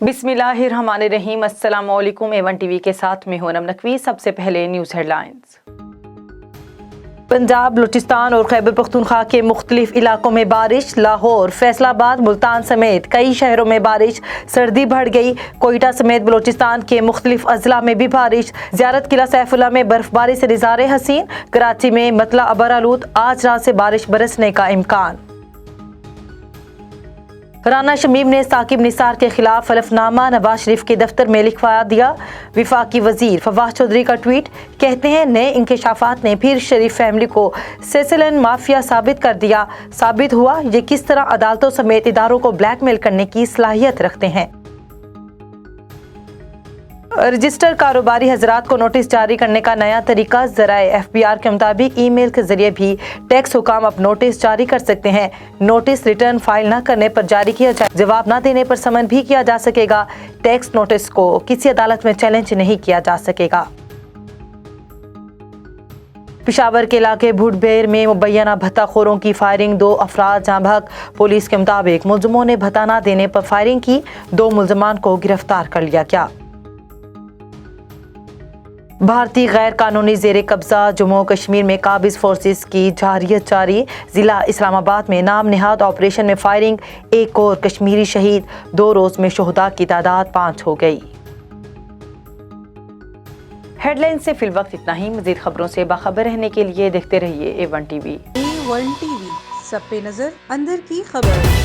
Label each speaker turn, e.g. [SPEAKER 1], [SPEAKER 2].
[SPEAKER 1] बिस्मिल्लाहिर्रहमानिर्रहीम। अस्सलाम वालेकुम। A1 टीवी के साथ में हूं नम नकवी। सबसे पहले न्यूज़ हेडलाइंस। पंजाब, बलूचिस्तान और खैबर पख्तूनख्वा के मुख्तलिफ इलाकों में बारिश। लाहौर, फैसलाबाद, मुल्तान समेत कई शहरों में बारिश। सर्दी बढ़ गई। कोयटा समेत बलूचिस्तान के मुख्तलिफ अजला में भी बारिश। ज़ियारत किला सैफुल्लाह में बर्फबारी से निज़ारे हसीन। कराची में मतला अबरालूद, आज रात से बारिश बरसने का इम्कान। राना शमीम ने साकिब निसार के खिलाफ हलफनामा नवाज शरीफ के दफ्तर में लिखवा दिया। विफाकी वजीर फवाद चौधरी का ट्वीट, कहते हैं नए इंकशाफात ने फिर शरीफ फैमिली को सेसेलन माफिया साबित कर दिया। साबित हुआ ये किस तरह अदालतों समेत इदारों को ब्लैकमेल करने की सलाहियत रखते हैं। रजिस्टर कारोबारी हजरात को नोटिस जारी करने का नया तरीका। ज़राए FBR के मुताबिक ईमेल के जरिए भी टैक्स हुकाम अब नोटिस जारी कर सकते हैं। नोटिस रिटर्न फाइल न करने पर जारी किया जाए, जवाब न देने पर समन भी किया जा सकेगा। टैक्स नोटिस को किसी अदालत में चैलेंज नहीं किया जा सकेगा। पिशावर के इलाके भुटबेर में मुबैना भत्ताखोरों की फायरिंग, 2 अफराद जाँ बहक। पुलिस के मुताबिक मुलजमों ने भत्ता न देने पर फायरिंग की। 2 मुलजमान को गिरफ्तार कर लिया गया। भारतीय गैर कानूनी जेर कब्जा जम्मू कश्मीर में काबिज फोर्सेस की जारियत जारी। जिला इस्लामाबाद में नाम निहाद ऑपरेशन में फायरिंग, 1 और कश्मीरी शहीद। 2 रोज में शोहदा की तादाद 5 हो गई। हेडलाइन से फिल वक्त इतना ही। मजीद खबरों से बाखबर रहने के लिए देखते रहिए A1 टीवी।
[SPEAKER 2] A1 टीवी, सब पे नजर, अंदर की खबर।